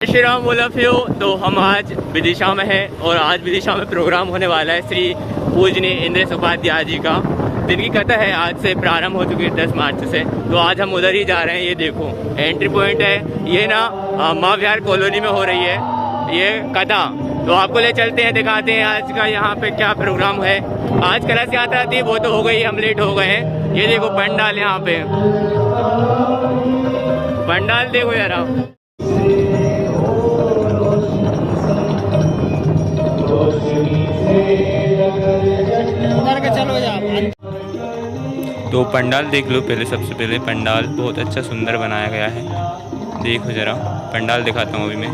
श्री राम बोलाफियो। तो हम आज विदिशा में हैं और आज विदिशा में प्रोग्राम होने वाला है श्री पूजनीय इंद्रेश उपाध्याय जी का, जिनकी कथा है आज से प्रारंभ हो चुकी है 10 मार्च से। तो आज हम उधर ही जा रहे हैं। ये देखो एंट्री पॉइंट है, ये ना माँ विहार कॉलोनी में हो रही है ये कथा। तो आपको ले चलते हैं, दिखाते हैं आज का यहाँ पे क्या प्रोग्राम है। आज कलश यात्रा थी, वो तो हो गई, हम लेट हो गए हैं। ये देखो पंडाल, यहाँ पे पंडाल देखो यार। तो पंडाल देख लो पहले। सबसे पहले पंडाल बहुत अच्छा सुंदर बनाया गया है। देखो जरा पंडाल दिखाता हूँ अभी मैं।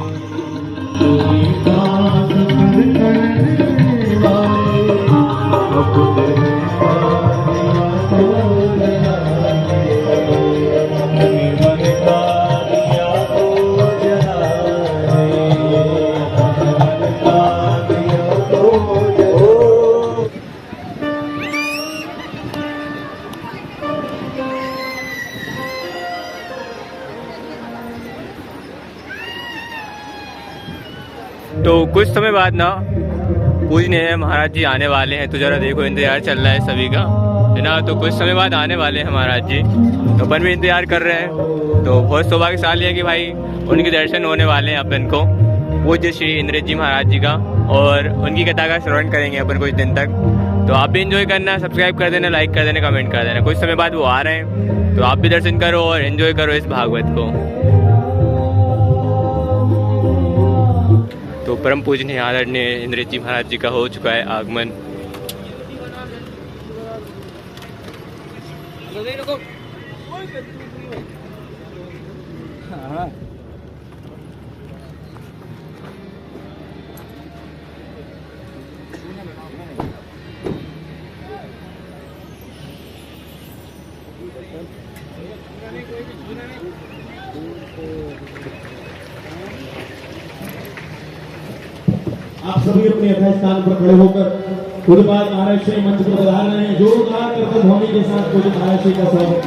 तो कुछ समय बाद ना पूजनीय महाराज जी आने वाले हैं। तो जरा देखो इंतजार चल रहा है सभी का, है ना। तो कुछ समय बाद आने वाले हैं महाराज जी, तो अपन भी इंतजार कर रहे हैं। तो बहुत सौभाग्यशाली है कि भाई उनके दर्शन होने वाले हैं अपन को, पूज्य श्री इंद्रेश जी महाराज जी का, और उनकी कथा का श्रवण करेंगे अपन कुछ दिन तक। तो आप भी एंजॉय करना, सब्सक्राइब कर देना, लाइक कर देना, कमेंट कर देना। कुछ समय बाद वो आ रहे हैं, तो आप भी दर्शन करो और एंजॉय करो इस भागवत को। तो परम पूजनीय आदरणीय इंद्रेश जी महाराज जी का हो चुका है आगमन। आप सभी अपने यथा स्थान पर खड़े होकर उद्पाद महाराज श्री मंच पर पधार रहे हैं। जोरदार करतब ध्वनि के साथ पूज्य महाराज श्री का स्वागत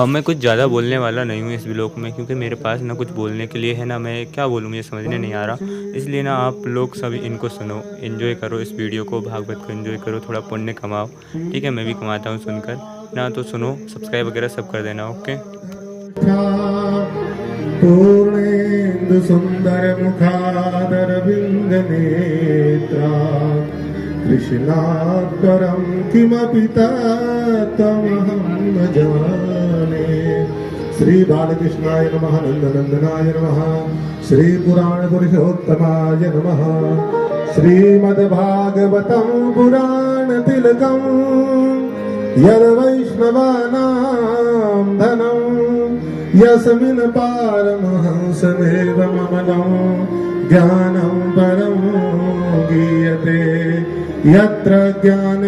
मैं कुछ ज़्यादा बोलने वाला नहीं हूँ इस व्लॉग में, क्योंकि मेरे पास ना कुछ बोलने के लिए है ना, मैं क्या बोलूँ मुझे समझने नहीं आ रहा। इसलिए ना आप लोग सभी इनको सुनो, एंजॉय करो इस वीडियो को, भागवत को एंजॉय करो, थोड़ा पुण्य कमाओ, ठीक है। मैं भी कमाता हूँ सुनकर ना। तो सुनो, सब्सक्राइब वगैरह सब कर देना, ओके। पूर्णेन्दु सुंदर मुखादर बिंद नेत्रा कृष्णात्परं किमपि तत्त्वमहं न जाने। श्री बालकृष्णाय नमः, नंदनंदनाय नमः, श्री पुराण पुरुषोत्तमाय नमः, श्रीमद्भागवतं पुराण तिलकं यद् वैष्णवानां धनं यस्मिन् पारमहंसमेव ममनं ज्ञानं परं गीयते यत्र ज्ञान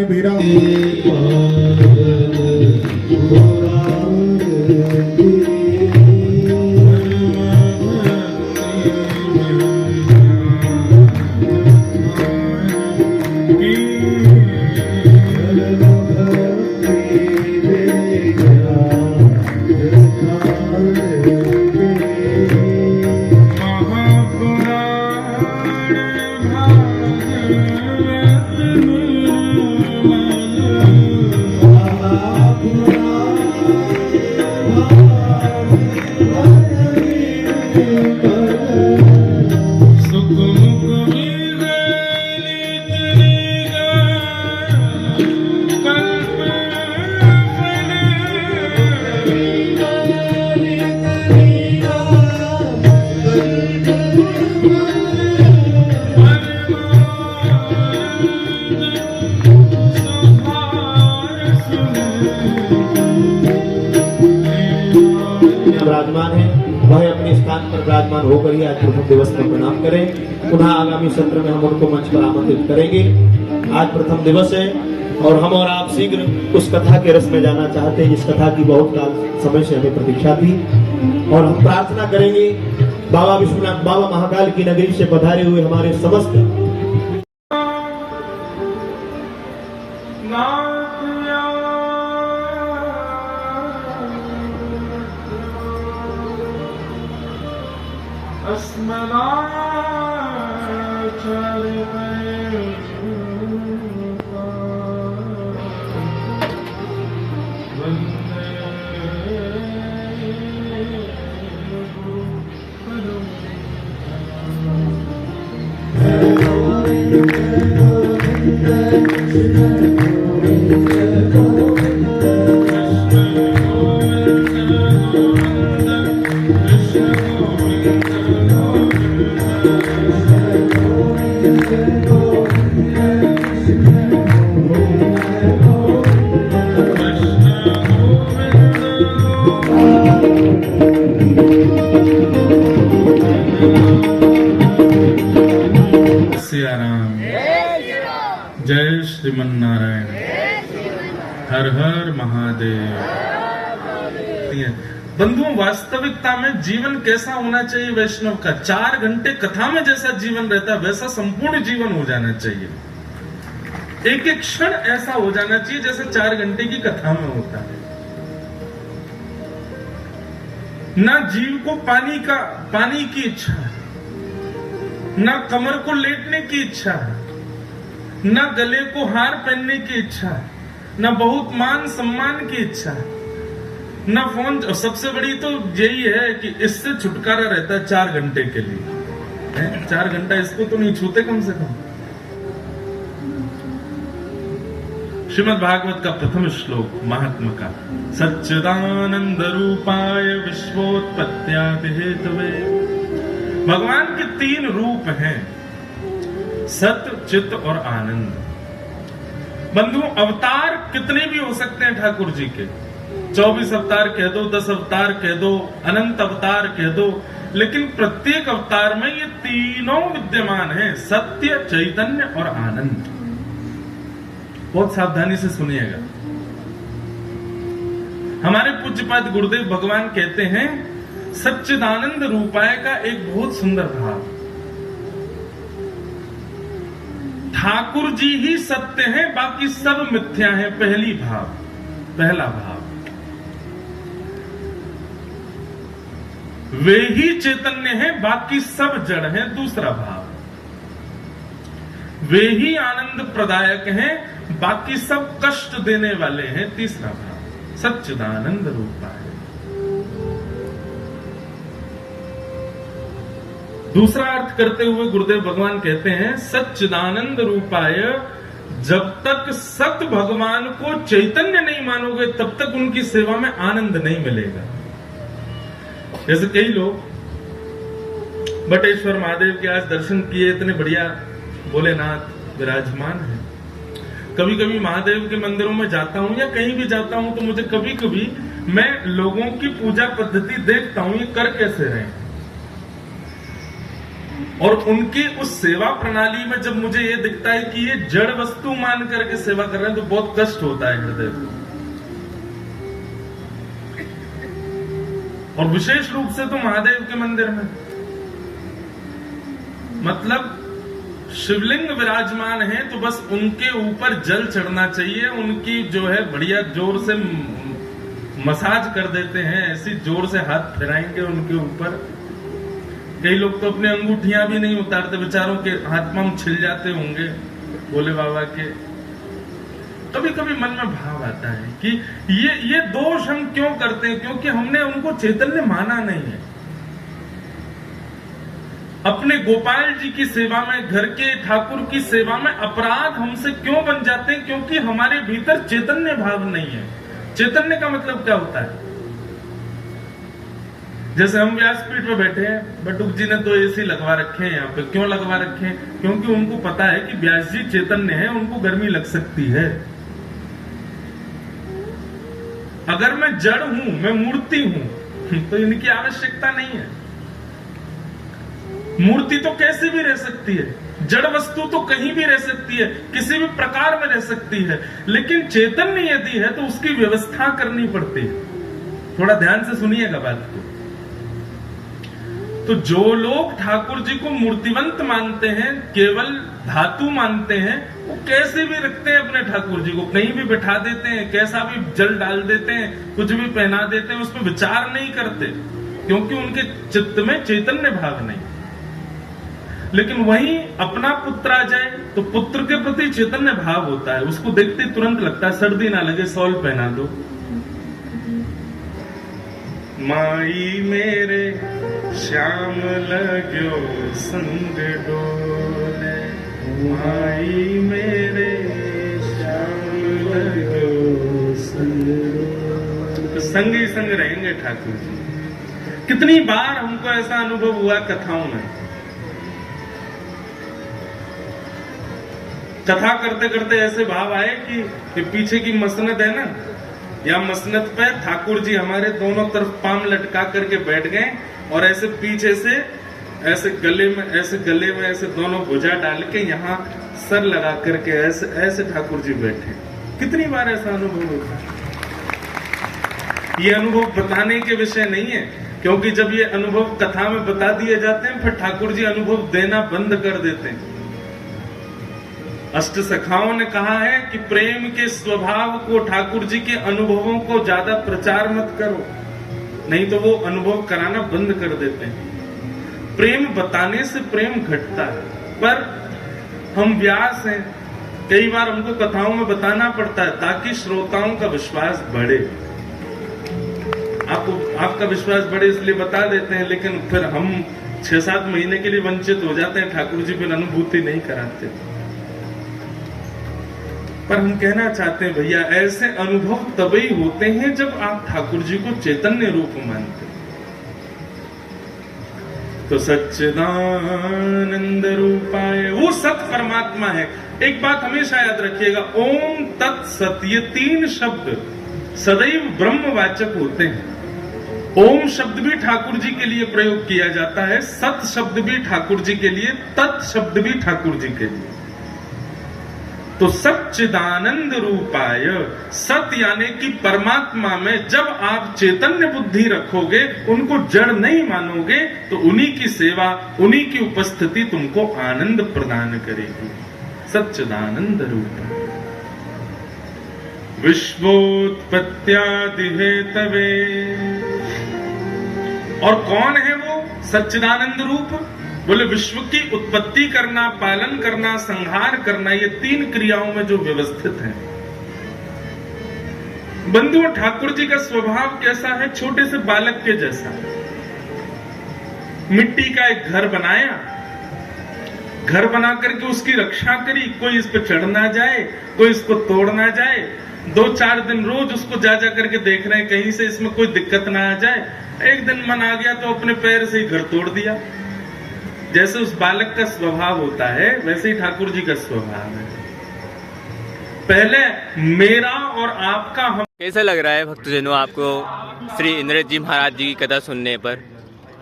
विराजमान है, वह अपने स्थान पर विराजमान होकर ही आज प्रथम दिवस पर प्रणाम करें। पुनः आगामी सत्र में हम उनको मंच पर आमंत्रित करेंगे। आज प्रथम दिवस है और हम और आप शीघ्र उस कथा के रस में जाना चाहते हैं। इस कथा की बहुत काल समय से हमें प्रतीक्षा थी और हम प्रार्थना करेंगे बाबा विश्वनाथ, बाबा महाकाल की नगरी से पधारे हुए हमारे समस्त जय श्रीमन नारायण, हर हर महादेव। बंधुओं, वास्तविकता में जीवन कैसा होना चाहिए वैष्णव का? 4 घंटे कथा में जैसा जीवन रहता है वैसा संपूर्ण जीवन हो जाना चाहिए। एक एक क्षण ऐसा हो जाना चाहिए जैसे 4 घंटे की कथा में होता है। ना जीव को पानी की इच्छा है, ना कमर को लेटने की इच्छा है, न गले को हार पहनने की इच्छा है, न बहुत मान सम्मान की इच्छा है, न फोन। सबसे बड़ी तो यही है कि इससे छुटकारा रहता है 4 घंटे के लिए। 4 घंटा इसको तो नहीं छूते कम से कम। श्रीमद् भागवत का प्रथम श्लोक महात्मा का, सच्चिदानंद रूपाय विश्वोत्पत्त्यादि हेतवे। भगवान के 3 रूप हैं, सत्य, चित्त और आनंद। बंधु, अवतार कितने भी हो सकते हैं ठाकुर जी के, 24 अवतार कह दो, 10 अवतार कह दो, अनंत अवतार कह दो, लेकिन प्रत्येक अवतार में ये तीनों विद्यमान हैं, सत्य, चैतन्य और आनंद। बहुत सावधानी से सुनिएगा। हमारे पूज्यपाद गुरुदेव भगवान कहते हैं, सच्चिदानंद रूपाय का एक बहुत सुंदर भाव, ठाकुर जी ही सत्य हैं, बाकी सब मिथ्या हैं। पहला भाव। वे ही चैतन्य हैं, बाकी सब जड़ हैं। दूसरा भाव। वे ही आनंद प्रदायक हैं, बाकी सब कष्ट देने वाले हैं। तीसरा भाव, सच्चिदानंद रूपाय। दूसरा अर्थ करते हुए गुरुदेव भगवान कहते हैं, सच्चिदानंद रूपाय। जब तक सत भगवान को चैतन्य नहीं मानोगे तब तक उनकी सेवा में आनंद नहीं मिलेगा। जैसे कई लोग बटेश्वर महादेव के आज दर्शन किए, इतने बढ़िया भोलेनाथ विराजमान है। कभी कभी महादेव के मंदिरों में जाता हूं या कहीं भी जाता हूं तो मुझे कभी कभी मैं लोगों की पूजा पद्धति देखता हूं, ये कर कैसे रहे हैं, और उनकी उस सेवा प्रणाली में जब मुझे ये दिखता है कि ये जड़ वस्तु मान करके सेवा कर रहे हैं तो बहुत कष्ट होता है हृदय को। और विशेष रूप से तो महादेव के मंदिर में, मतलब शिवलिंग विराजमान है तो बस उनके ऊपर जल चढ़ना चाहिए, उनकी जो है बढ़िया जोर से मसाज कर देते हैं, ऐसी जोर से हाथ फिराएंगे उनके ऊपर। कई लोग तो अपने अंगूठियां भी नहीं उतारते, बेचारों के हाथ पांव छिल जाते होंगे भोले बाबा के। कभी कभी मन में भाव आता है कि ये दोष हम क्यों करते हैं, क्योंकि हमने उनको चैतन्य माना नहीं है। अपने गोपाल जी की सेवा में, घर के ठाकुर की सेवा में अपराध हमसे क्यों बन जाते हैं, क्योंकि हमारे भीतर चैतन्य भाव नहीं है। चैतन्य का मतलब क्या होता है? जैसे हम व्यासपीठ पे बैठे हैं, बटुक जी ने तो एसी लगवा रखे हैं यहाँ पे। क्यों लगवा रखे हैं? क्योंकि उनको पता है कि व्यास जी चैतन्य है, उनको गर्मी लग सकती है। अगर मैं जड़ हूं, मैं मूर्ति हूं, तो इनकी आवश्यकता नहीं है। मूर्ति तो कैसे भी रह सकती है, जड़ वस्तु तो कहीं भी रह सकती है, किसी भी प्रकार में रह सकती है, लेकिन चैतन्य यदि है तो उसकी व्यवस्था करनी पड़ती है। थोड़ा ध्यान से सुनिएगा बात को। तो जो लोग ठाकुर जी को मूर्तिवंत मानते हैं, केवल धातु मानते हैं, वो कैसे भी रखते हैं अपने ठाकुर जी को, कहीं भी बैठा देते हैं, कैसा भी जल डाल देते हैं, कुछ भी पहना देते हैं, उसमें विचार नहीं करते, क्योंकि उनके चित्त में चैतन्य भाव नहीं। लेकिन वहीं अपना पुत्र आ जाए तो पुत्र के प्रति चैतन्य भाव होता है, उसको देखते ही तुरंत लगता है सर्दी ना लगे शॉल पहना दो। माई मेरे श्याम लगो संग डोले, माई मेरे श्याम लगो संग डोले। तो संग ही संग रहेंगे ठाकुर जी। कितनी बार हमको ऐसा अनुभव हुआ कथाओं में, कथा करते करते ऐसे भाव आए कि पीछे की मसनद है ना, या मसनद पे ठाकुर जी हमारे दोनों तरफ पाम लटका करके बैठ गए और ऐसे पीछे से ऐसे गले में ऐसे दोनों भुजा डाल के यहाँ सर लगा करके ऐसे ठाकुर जी बैठे। कितनी बार ऐसा अनुभव होता है। ये अनुभव बताने के विषय नहीं है, क्योंकि जब ये अनुभव कथा में बता दिए जाते हैं फिर ठाकुर जी अनुभव देना बंद कर देते हैं। अष्ट सखाओं ने कहा है कि प्रेम के स्वभाव को, ठाकुर जी के अनुभवों को ज्यादा प्रचार मत करो, नहीं तो वो अनुभव कराना बंद कर देते हैं। प्रेम बताने से प्रेम घटता है, पर हम व्यास हैं, कई बार हमको कथाओं में बताना पड़ता है ताकि श्रोताओं का विश्वास बढ़े। आपका विश्वास बढ़े इसलिए बता देते हैं, लेकिन फिर हम 6-7 महीने के लिए वंचित हो जाते हैं, ठाकुर जी फिर अनुभूति नहीं कराते। पर हम कहना चाहते हैं भैया, ऐसे अनुभव तभी होते हैं जब आप ठाकुर जी को चैतन्य रूप मानते हैं। तो सच्चिदानंद रूपाय, वो सत परमात्मा है। एक बात हमेशा याद रखिएगा, ओम तत्सत, ये 3 शब्द सदैव ब्रह्मवाचक होते हैं। ओम शब्द भी ठाकुर जी के लिए प्रयोग किया जाता है, सत शब्द भी ठाकुर जी के लिए, तत् शब्द भी ठाकुर जी के लिए। तो सच्चिदानंद रूपाय, सत यानी कि परमात्मा में जब आप चैतन्य बुद्धि रखोगे, उनको जड़ नहीं मानोगे, तो उन्हीं की सेवा, उन्हीं की उपस्थिति तुमको आनंद प्रदान करेगी। सच्चिदानंद रूपाय विश्वोत्पत्त्यादि हेतवे। और कौन है वो सच्चिदानंद रूप? बोले विश्व की उत्पत्ति करना, पालन करना, संहार करना, ये 3 क्रियाओं में जो व्यवस्थित है। बंधुओं, ठाकुर जी का स्वभाव कैसा है? छोटे से बालक के जैसा। मिट्टी का एक घर बनाया, घर बना करके उसकी रक्षा करी, कोई इस पे चढ़ ना जाए, कोई इसको तोड़ ना जाए। 2-4 दिन रोज उसको जा करके देख रहे हैं कहीं से इसमें कोई दिक्कत ना आ जाए। एक दिन मन आ गया तो अपने पैर से ही घर तोड़ दिया। जैसे उस बालक का स्वभाव होता है, वैसे ही ठाकुर जी का स्वभाव है। पहले मेरा और आपका हम। कैसा लग रहा है भक्तजनों आपको श्री इंद्रजीत जी महाराज जी की कथा सुनने पर?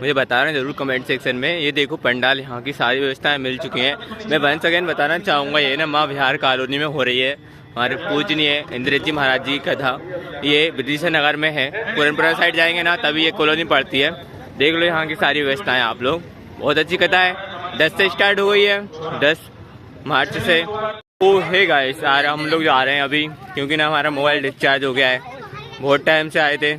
मुझे बताना जरूर कमेंट सेक्शन में। ये देखो पंडाल, यहाँ की सारी व्यवस्थाएं मिल चुकी हैं। मैं वंस अगेन बताना चाहूँगा, ये ना माँ विहार कॉलोनी में हो रही है हमारे पूजनीय इंद्रजीत जी महाराज जी की कथा। ये विदिशा नगर में है, पूरनपुरा साइड जाएंगे ना तभी ये कॉलोनी पड़ती है। देख लो यहाँ की सारी व्यवस्थाएं आप लोग। बहुत अच्छी कथा है। 10 से स्टार्ट हो गई है, 10 मार्च से। ओ है गाइस, हम लोग आ रहे हैं अभी, क्योंकि ना हमारा मोबाइल डिस्चार्ज हो गया है। बहुत टाइम से आए थे।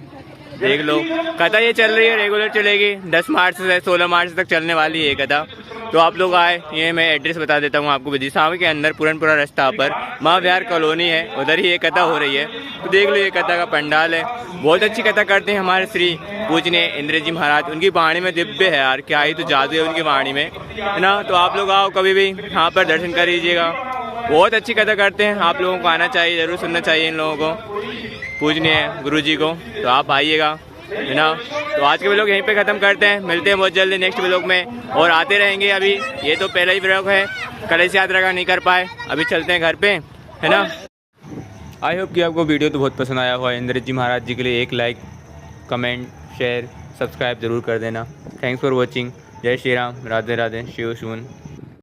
देख लो कथा ये चल रही है, रेगुलर चलेगी। 10 मार्च से 16 मार्च तक चलने वाली है कथा। तो आप लोग आए, ये मैं एड्रेस बता देता हूँ आपको। विदिशा के अंदर पूरनपुरा रास्ता पर माँ विहार कॉलोनी है, उधर ही ये कथा हो रही है। तो देख लो ये कथा का पंडाल है। बहुत अच्छी कथा करते हैं हमारे श्री पूजनीय इंद्रजीत जी महाराज। उनकी वाणी में दिव्य है यार, क्या ही तो जादू है उनकी वाणी में, है ना। तो आप लोग आओ कभी भी यहाँ पर दर्शन कर लीजिएगा। बहुत अच्छी कथा करते हैं, आप लोगों को आना चाहिए, जरूर सुनना चाहिए इन लोगों को, पूजनीय गुरु जी को। तो आप आइएगा, है ना। तो आज के व्लॉग यहीं पे ख़त्म करते हैं, मिलते हैं बहुत जल्दी नेक्स्ट व्लॉग में, और आते रहेंगे। अभी ये तो पहला ही व्लॉग है, कलेश यात्रा का नहीं कर पाए, अभी चलते हैं घर पे, है ना। आई होप कि आपको वीडियो तो बहुत पसंद आया हुआ है। इंद्रजीत जी महाराज जी के लिए एक लाइक, कमेंट, शेयर, सब्सक्राइब जरूर कर देना। Thanks for watching. जय श्री राम, राधे राधे, शिव शून।